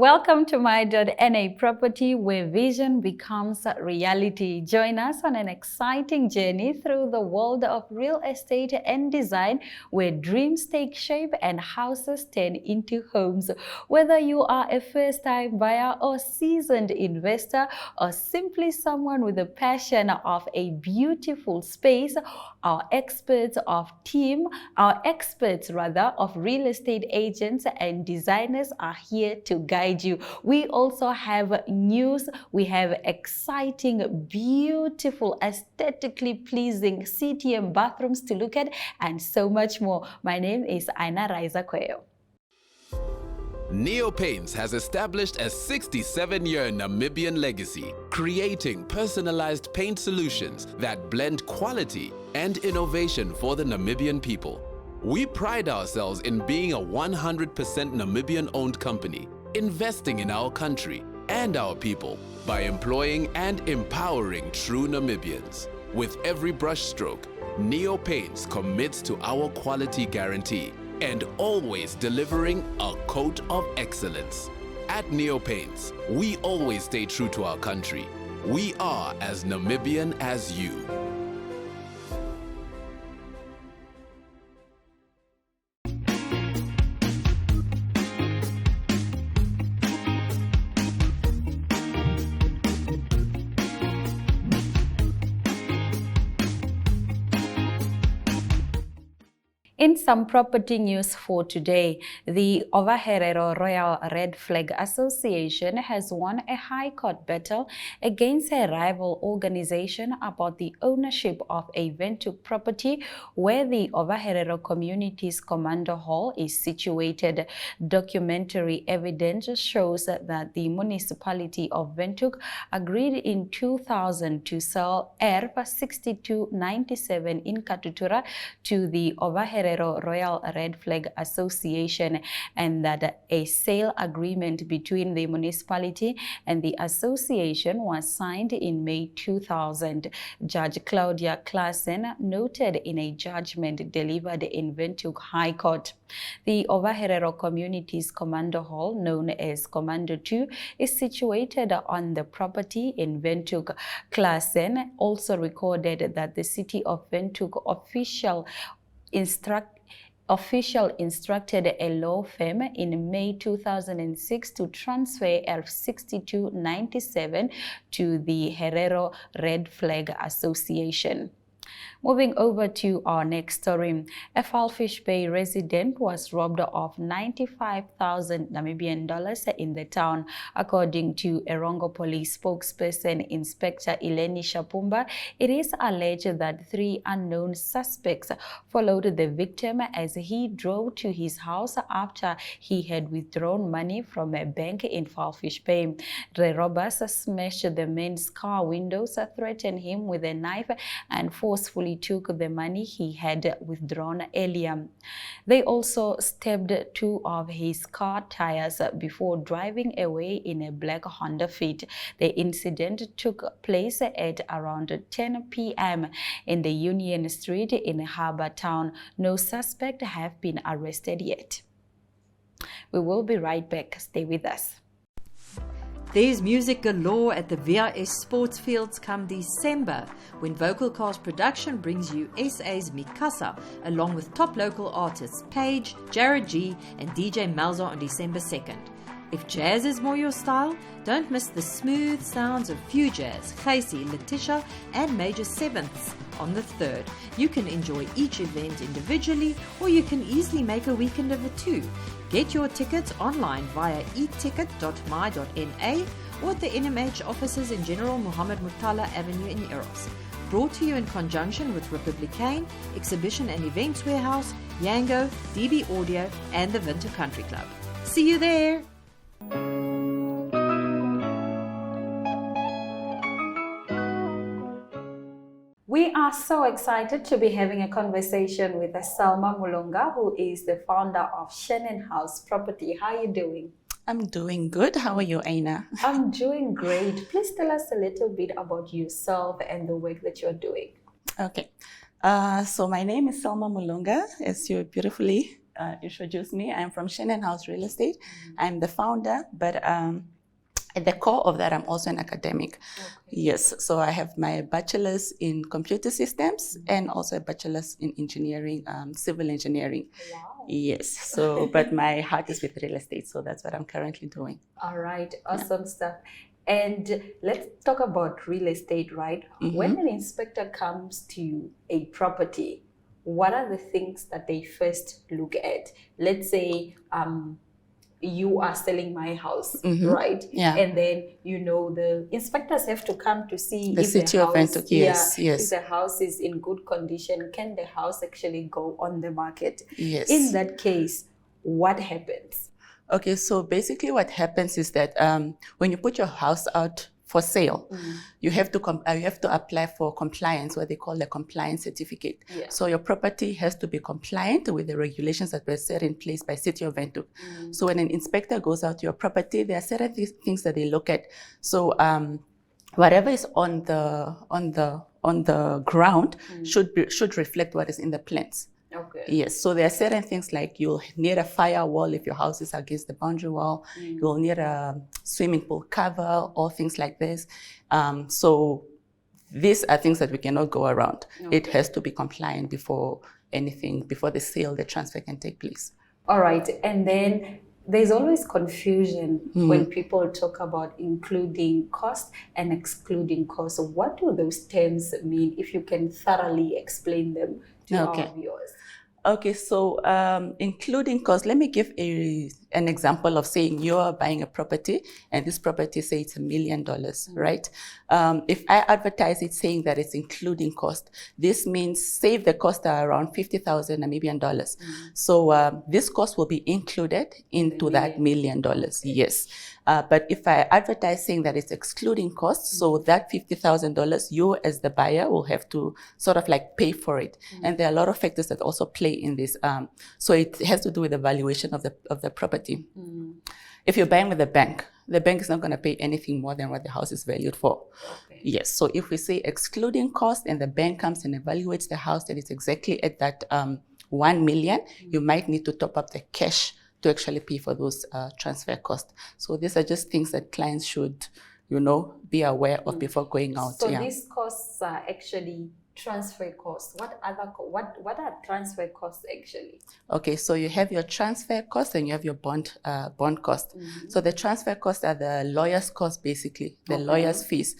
Welcome to my.na property, where vision becomes reality. Join us on an exciting journey through the world of real estate and design, where dreams take shape and houses turn into homes. Whether you are a first-time buyer or seasoned investor, or simply someone with a passion of a beautiful space, our experts of real estate agents and designers are here to guide you. We also have news. We have exciting, beautiful, aesthetically pleasing CTM bathrooms to look at, and so much more. My name is Aina Raiza Kweyo. Neo Paints has established a 67-year Namibian legacy, creating personalized paint solutions that blend quality and innovation for the Namibian people. We pride ourselves in being a 100% Namibian-owned company, investing in our country and our people by employing and empowering true Namibians. With every brushstroke, Neo Paints commits to our quality guarantee and always delivering a coat of excellence. At Neo Paints, we always stay true to our country. We are as Namibian as you. In some property news for today, the Ovaherero Royal Red Flag Association has won a High Court battle against a rival organization about the ownership of a Windhoek property where the Ovaherero Community's Commando Hall is situated. Documentary evidence shows that the municipality of Windhoek agreed in 2000 to sell ERP 6297 in Katutura to the Ovaherero Royal Red Flag Association, and that a sale agreement between the municipality and the association was signed in May 2000. Judge Claudia Klassen noted in a judgment delivered in Windhoek High Court. The Ovaherero Community's Commando Hall, known as Commando 2, is situated on the property in Windhoek. Klassen also recorded that the City of Windhoek instructed a law firm in May 2006 to transfer ERF 6297 to the Herero Red Flag Association. Moving over to our next story, a Falfish Bay resident was robbed of 95,000 Namibian dollars in the town. According to Erongo Police spokesperson Inspector Eleni Shapumba, it is alleged that 3 unknown suspects followed the victim as he drove to his house after he had withdrawn money from a bank in Falfish Bay. The robbers smashed the man's car windows, threatened him with a knife, and forcefully took the money he had withdrawn earlier. They also stabbed 2 of his car tires before driving away in a black Honda Fit. The incident took place at around 10 p.m. in the Union Street in Harbour Town. No suspect have been arrested yet. We will be right back. Stay with us. There's music galore at the VIS Sports Fields come December, when Vocal Cast Production brings you SA's Mikasa, along with top local artists Paige, Jared G, and DJ Malzo on December 2nd. If jazz is more your style, don't miss the smooth sounds of Fujazz, Casey, Letitia, and Major Sevenths on the 3rd. You can enjoy each event individually, or you can easily make a weekend of the two. Get your tickets online via eticket.my.na or at the NMH offices in General Muhammad Murtala Avenue in Eros. Brought to you in conjunction with Republicane, Exhibition and Events Warehouse, Yango, DB Audio, and the Winter Country Club. See you there! We are so excited to be having a conversation with Selma Mulonga, who is the founder of Shanin House Property. How are you doing? I'm doing good. How are you, Aina? I'm doing great. Please tell us a little bit about yourself and the work that you're doing. Okay. So my name is Selma Mulonga, as you beautifully introduce me, I'm from Shanin House Real Estate. I'm the founder, but at the core of that, I'm also an academic. Okay. Yes, so I have my bachelor's in computer systems and also a bachelor's in engineering, civil engineering. Wow. Yes, so, but my heart is with real estate, so that's what I'm currently doing. All right, awesome stuff. And let's talk about real estate, right? When an inspector comes to a property, what are the things that they first look at? Let's say you are selling my house, right? Yeah. And then, the inspectors have to come to see The if city the of house, Windhoek, yes. if the house is in good condition. Can the house actually go on the market? Yes. In that case, what happens? Okay, so basically what happens is that when you put your house out for sale, you have to apply for compliance, what they call the compliance certificate. Yeah. So your property has to be compliant with the regulations that were set in place by City of Windhoek. So when an inspector goes out to your property, there are certain things that they look at. So whatever is on the ground should reflect what is in the plans. Okay. Yes, so there are certain things like you'll need a firewall if your house is against the boundary wall. You'll need a swimming pool cover, all things like this. So these are things that we cannot go around. Okay. It has to be compliant before the sale, the transfer can take place. All right, and then there's always confusion when people talk about including cost and excluding cost. So what do those terms mean, if you can thoroughly explain them to our viewers? Okay, so including cost, let me give an example of saying you're buying a property and this property, say it's $1 million, right? If I advertise it saying that it's including cost, this means save the cost are around 50,000 Namibian dollars. So this cost will be included into that $1 million, yes. But if I advertise saying that it's excluding costs, so that $50,000, you as the buyer will have to sort of like pay for it. And there are a lot of factors that also play in this. So it has to do with the valuation of the property. If you're buying with the bank is not going to pay anything more than what the house is valued for. Okay. Yes. So if we say excluding cost and the bank comes and evaluates the house that it's exactly at that 1 million, you might need to top up the cash to actually pay for those transfer costs. So these are just things that clients should, be aware of before going out. So these costs are actually transfer costs. What are transfer costs actually? Okay, so you have your transfer cost and you have your bond cost. So the transfer costs are the lawyer's cost, basically, the lawyer's fees,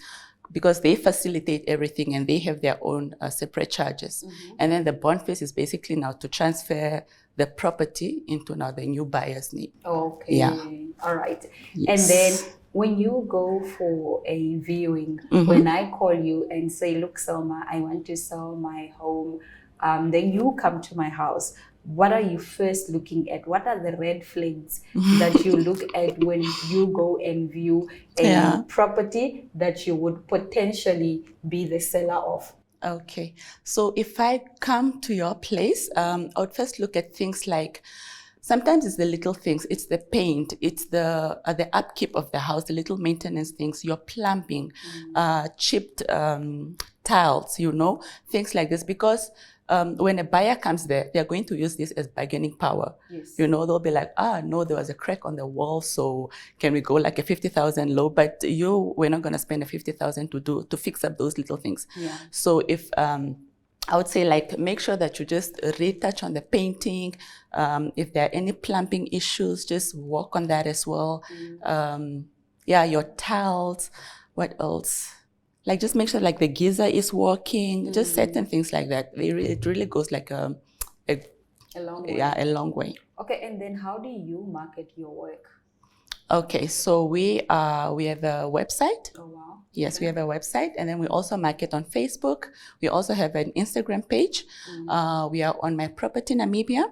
because they facilitate everything and they have their own separate charges. And then the bond fees is basically now to transfer the property into now the new buyer's name. Okay. Yeah. All right. Yes. And then when you go for a viewing, when I call you and say, look, Selma, I want to sell my home, then you come to my house. What are you first looking at? What are the red flags that you look at when you go and view a property that you would potentially be the seller of? Okay, so if I come to your place, I would first look at things like, sometimes it's the little things, it's the paint, it's the upkeep of the house, the little maintenance things, your plumbing, chipped tiles, things like this. Because when a buyer comes there, they're going to use this as bargaining power. Yes. They'll be like, no, there was a crack on the wall, so can we go like a 50,000 low? But we're not going to spend a 50,000 to fix up those little things. Yeah. So if I would say, like, make sure that you just retouch on the painting. If there are any plumbing issues, just work on that as well. Your tiles. What else? Like, just make sure like the geyser is working. Just certain things like that. It really goes like a long way. Yeah, a long way. Okay, and then how do you market your work? Okay, so we have a website. Oh, wow. Yes, we have a website, and then we also market on Facebook. We also have an Instagram page. We are on My Property Namibia,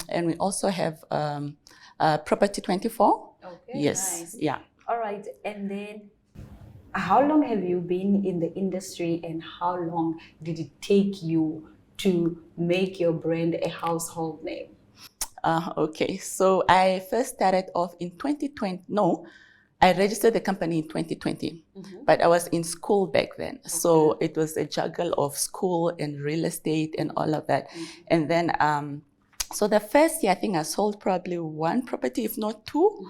and we also have Property 24. Okay, yes, nice. Yeah. All right, and then how long have you been in the industry, and how long did it take you to make your brand a household name? Okay, so I first started off in 2020. No, I registered the company in 2020, but I was in school back then. Okay. So it was a juggle of school and real estate and all of that. And then So the first year, I think I sold probably one property, if not two.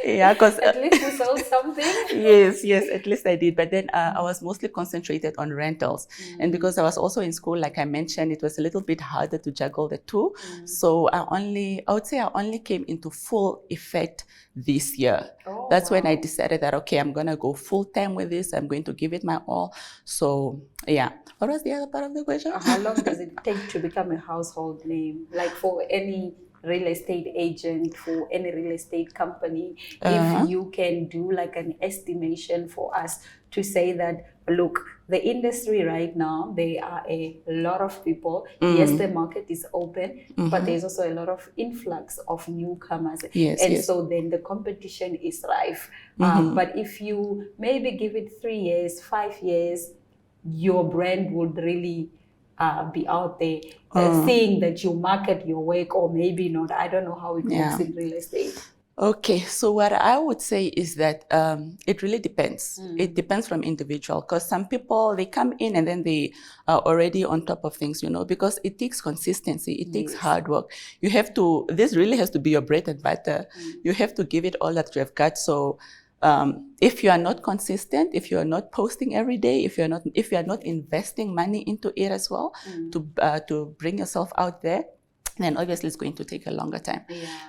Yeah, because At least you sold something. yes, at least I did. But then I was mostly concentrated on rentals. And because I was also in school, like I mentioned, it was a little bit harder to juggle the two. So I would say I only came into full effect this year. Oh, That's when I wow. decided that, okay, I'm going to go full time with this. I'm going to give it my all. So yeah. What was the other part of the question? How long does it take to become a household name? Like for any real estate agent, for any real estate company, if you can do like an estimation for us to say that, look, the industry right now, there are a lot of people. Yes, the market is open, but there's also a lot of influx of newcomers. Yes. So then the competition is rife. But if you maybe give it 3 years, 5 years, your brand would really be out there, seeing that you market your work, or maybe not. I don't know how it works in real estate. Okay, so what I would say is that it really depends. It depends from individual, because some people, they come in and then they are already on top of things, because it takes consistency, it takes hard work. You have to, this really has to be your bread and butter. You have to give it all that you have got. So if you are not consistent, if you are not posting every day, if you are not investing money into it as well, to bring yourself out there, then obviously it's going to take a longer time.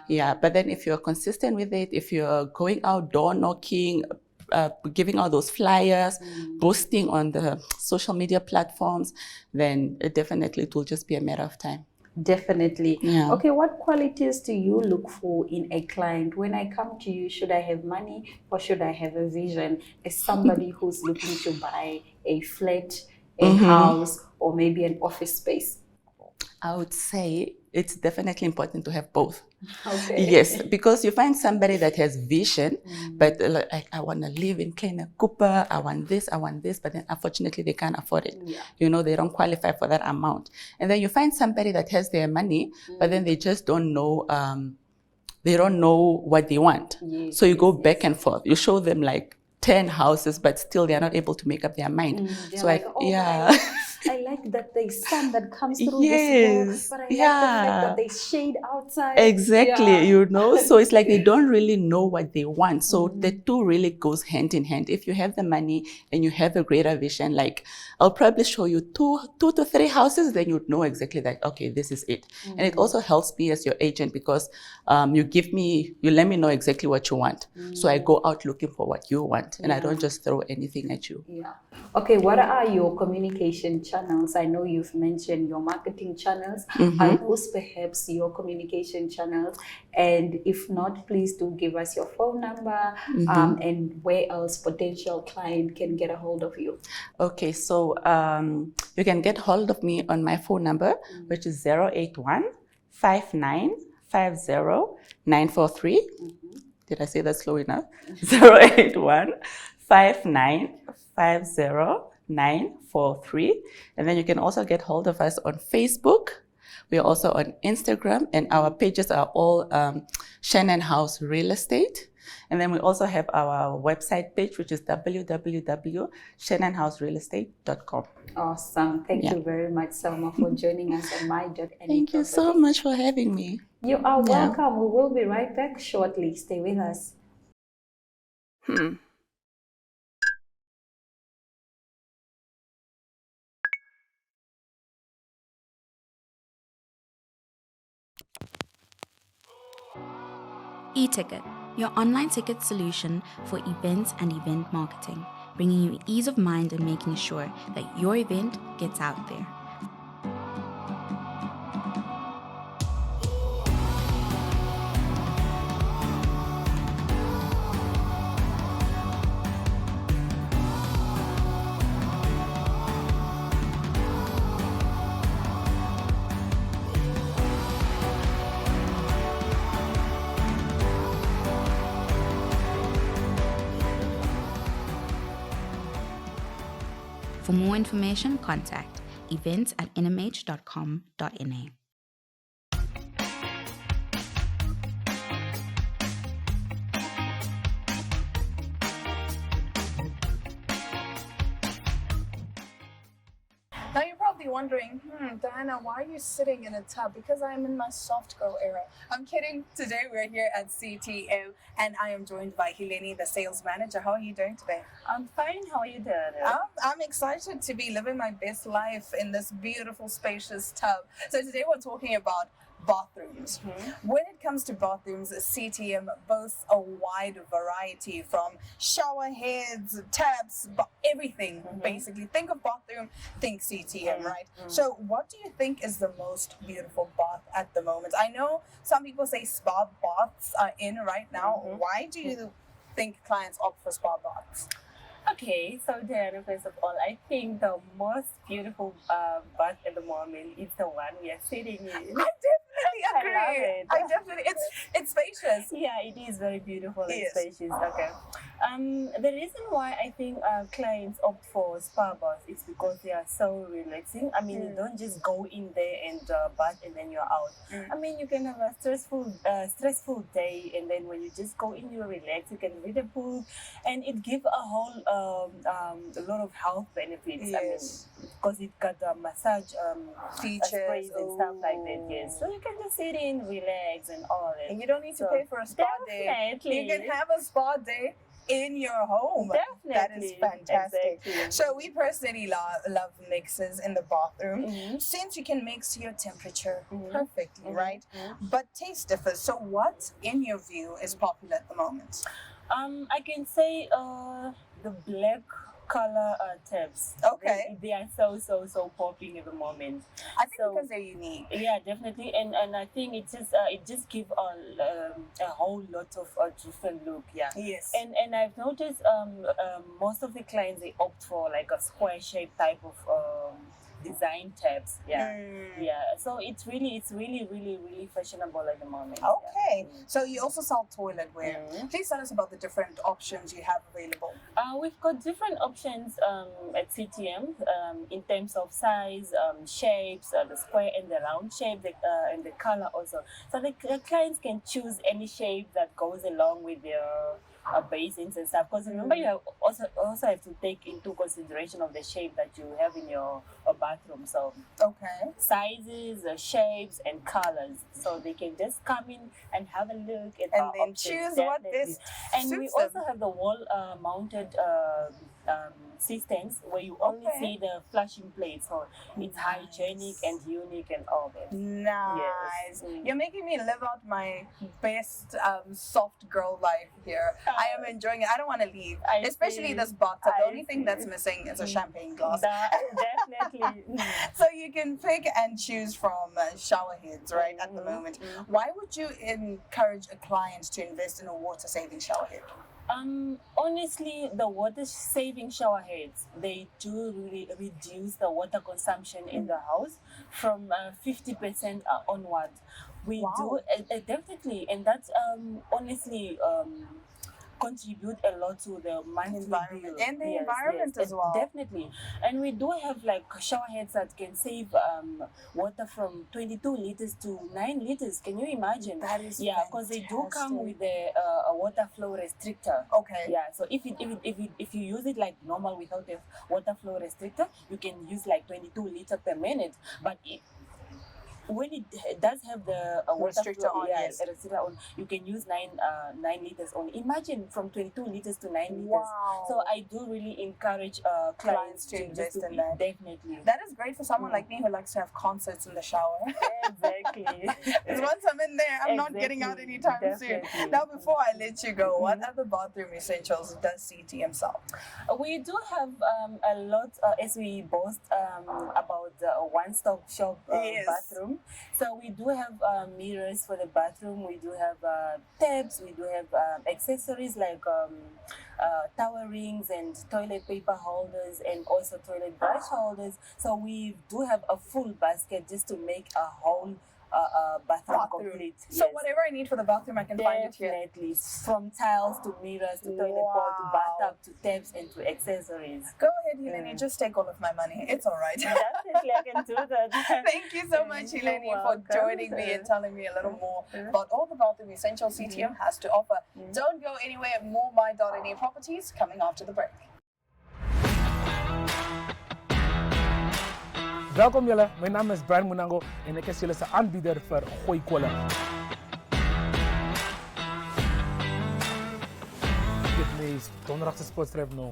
Yeah. But then if you're consistent with it, if you're going out door knocking, giving out those flyers, posting on the social media platforms, then definitely it will just be a matter of time. Definitely. Yeah. Okay, what qualities do you look for in a client? When I come to you, should I have money or should I have a vision? As somebody who's looking to buy a flat, a house, or maybe an office space? I would say it's definitely important to have both. Okay. Yes, because you find somebody that has vision, but like, I want to live in Kleine Cooper, I want this, but then unfortunately they can't afford it. They don't qualify for that amount. And then you find somebody that has their money, but then they just don't know, what they want. So you go back and forth. You show them like 10 houses, but still they are not able to make up their mind. So I like that there's sun that comes through this wall, but I like the fact that there's shade outside. Exactly, so it's like they don't really know what they want. So the two really goes hand in hand. If you have the money and you have a greater vision, like I'll probably show you two to three houses, then you'd know exactly that, okay, this is it. And it also helps me as your agent because you let me know exactly what you want. So I go out looking for what you want and I don't just throw anything at you. Okay, what are your communication channels? I know you've mentioned your marketing channels. Are those perhaps your communication channels? And if not, please do give us your phone number and where else potential client can get a hold of you. Okay, so you can get hold of me on my phone number, which is 081-5950-943. Did I say that slow enough? 081-5950-943. And then you can also get hold of us on Facebook. We are also on Instagram, and our pages are all Shanin Haus Real Estate. And then we also have our website page, which is www.shaninhausrealestate.com. Awesome. Thank you very much, Selma, for joining us on my.na. Thank you so much for having me. You are welcome. We will be right back shortly. Stay with us. eTicket, your online ticket solution for events and event marketing, bringing you ease of mind and making sure that your event gets out there. For more information, contact events@nhh.com.na. Now you're probably probably wondering, Diana, why are you sitting in a tub? Because I'm in my soft girl era. I'm kidding. Today we're here at CTM and I am joined by Hileni, the sales manager. How are you doing today? I'm fine. How are you doing? I'm excited to be living my best life in this beautiful, spacious tub. So today we're talking about bathrooms. When it comes to bathrooms, CTM boasts a wide variety from shower heads, taps, everything basically. Think of bathroom, think CTM, right? So what do you think is the most beautiful bath at the moment? I know some people say spa baths are in right now. Why do you think clients opt for spa baths? Okay, so Diana, first of all, I think the most beautiful bath at the moment is the one we are sitting in. I definitely agree. I love it. I definitely, it's spacious. Yeah, it is very beautiful and Yes. spacious. Okay. The reason why I think clients opt for spa baths is because they are so relaxing. I mean, you don't just go in there and bath and then you're out. I mean, you can have a stressful day, and then when you just go in, you relax. You can read a book, and it gives a whole a lot of health benefits. Yes. I mean, because it got massage Features sprays and stuff like that. Yes, so you can just sit in, relax, and all that. And you don't need to pay for a spa day. Definitely. You can have a spa day in your home. Definitely. That is fantastic. Exactly. So we personally love mixes in the bathroom since you can mix your temperature perfectly, right? But taste differs. So what, in your view, is popular at the moment? I can say the black color taps. Okay. They are so popping at the moment. I think So- because they're unique. Yeah, definitely, and I think it just give a whole lot of a different look. Yeah. Yes. And I've noticed most of the clients, they opt for like a square shape type of design tabs. Yeah. Yeah. So it's really fashionable at the moment. Okay. Yeah. So you also sell toiletware. Please tell us about the different options you have available. We've got different options at CTM in terms of size, shapes, the square and the round shape, and the color also. So the clients can choose any shape that goes along with their basins and stuff. Because remember, you have also have to take into consideration of the shape that you have in your bathroom. So Okay. sizes, shapes, and colors. So they can just come in and have a look at And our then options, choose what definitely. best And we suits them. also have the wall mounted systems where you only Okay. see the flushing plate. So it's hygienic and unique and all that. Nice. Yes. You're making me live out my best soft girl life here. I am enjoying it. I don't want to leave. I Especially see. this bathtub. The I only thing see. that's missing is a champagne glass. Definitely. So you can pick and choose from shower heads, right, at the moment. Why would you encourage a client to invest in a water-saving shower head? Honestly, the water saving shower heads, they do really reduce the water consumption in the house from 50% onward. We Wow. do definitely, and that's honestly contribute a lot to the monthly Environment. bill. And the environment as well. Definitely, and we do have like shower heads that can save water from 22 liters to 9 liters. Can you imagine? That is because they do come fantastic. with a water flow restrictor. Okay. Yeah, so if you use it like normal without a water flow restrictor, you can use like 22 liters per minute. But when it does have the water Restrictor flow, on, yes. restrictor on, you can use 9 liters only. Imagine from 22 liters to 9 liters. Wow. So I do really encourage clients to to invest just in that. Definitely. That is great for someone like me who likes to have concerts in the shower. Exactly. Because once I'm in there, I'm not getting out Exactly. anytime soon. Definitely. Now, before I let you go, what other bathroom essentials does CTM sell? We do have a lot, as we boast about a one-stop shop Yes. bathroom. So we do have mirrors for the bathroom. We do have tabs. We do have accessories like towel rings and toilet paper holders, and also toilet brush holders. So we do have a full basket just to make a whole bathroom complete. So Yes. whatever I need for the bathroom, I can find it here. Definitely, from tiles to mirrors to toilet bowl to Wow. bathtub to taps and to accessories. Go ahead, Hileni. Just take all of my money. It's all right. Definitely, I can do that. Thank you so much, You're Hileni, for welcome. joining me and telling me a little more about all the bathroom essentials CTM has to offer. Don't go anywhere. More my.na properties coming after the break. Welkom julle, mijn naam is Brian Munango en ik is jullie aanbieder voor gooikolen. Dit is donderdagse sportstrip nou.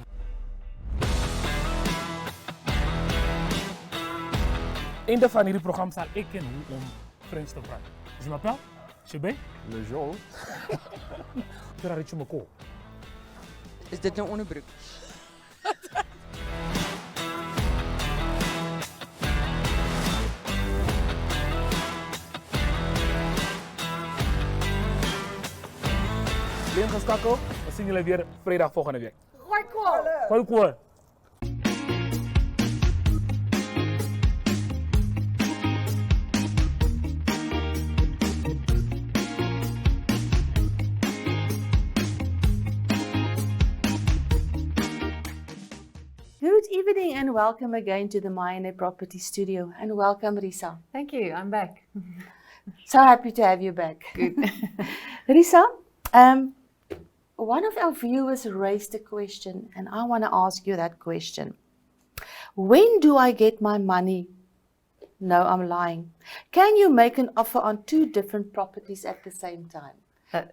Einde van hierdie programma zal ik en hoe om Frans te praten. Je m'appelle? Je bent? Le Jean. Je raad je me ko. Is dit nou onderbroek? Blijf geschakeld, we zien jullie weer vrijdag volgende week. Gooi Gooi kool. Good evening and welcome again to the my.na property studio, and welcome Risa. Thank you, I'm back. So happy to have you back. Good. Risa, one of our viewers raised a question and I want to ask you that question. When do I get my money? No, I'm lying. Can you make an offer on 2 different properties at the same time?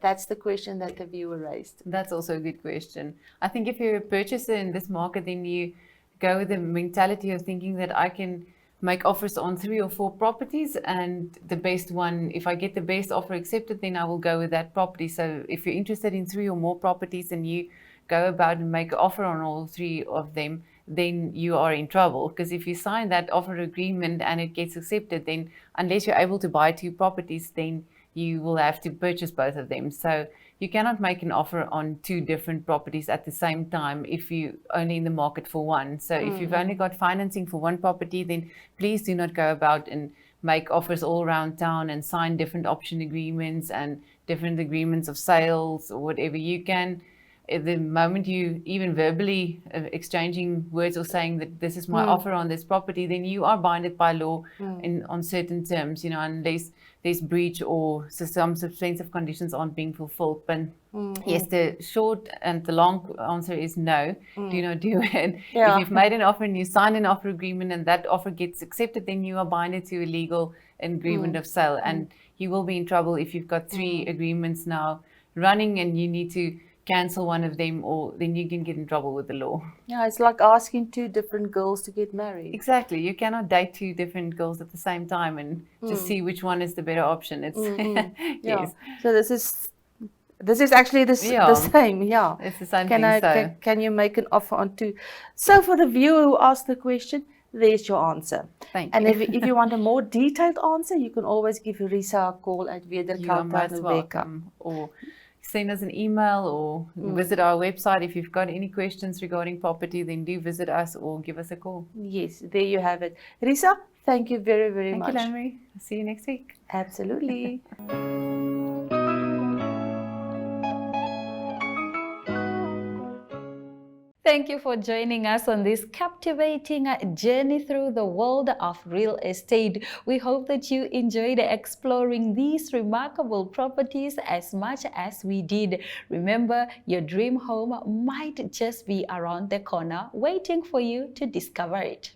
That's the question that the viewer raised. That's also a good question. I think if you're a purchaser in this market, then you go with the mentality of thinking that I can make offers on 3 or 4 properties, and the best one, if I get the best offer accepted, then I will go with that property. So if you're interested in 3 or more properties and you go about and make an offer on all 3 of them, then you are in trouble. Because if you sign that offer agreement and it gets accepted, then unless you're able to buy 2 properties, then you will have to purchase both of them. So you cannot make an offer on 2 different properties at the same time if you're only in the market for one. So if you've only got financing for one property, then please do not go about and make offers all around town and sign different option agreements and different agreements of sales or whatever. You can, at the moment you even verbally exchanging words or saying that this is my offer on this property, then you are binded by law on certain terms, you know, unless there's breach or some substantive conditions aren't being fulfilled. But yes, the short and the long answer is no, do not do it. Yeah. If you've made an offer and you sign an offer agreement and that offer gets accepted, then you are binded to a legal agreement of sale, and you will be in trouble if you've got 3 agreements now running and you need to cancel one of them, or then you can get in trouble with the law. Yeah, it's like asking 2 different girls to get married. Exactly. You cannot date 2 different girls at the same time and just see which one is the better option. It's Yeah. yes. So this is actually the same. Yeah. It's the same Can thing. can you make an offer on 2? So for the viewer who asked the question, there's your answer. Thank And you. if you want a more detailed answer, you can always give Risa a call at You are most Wederkauta. welcome. Or send us an email or visit our website. If you've got any questions regarding property, then do visit us or give us a call. Yes, there you have it. Risa, thank you very, very Thank much. you, Lamry. See you next week. Absolutely. Thank you for joining us on this captivating journey through the world of real estate. We hope that you enjoyed exploring these remarkable properties as much as we did. Remember, your dream home might just be around the corner waiting for you to discover it.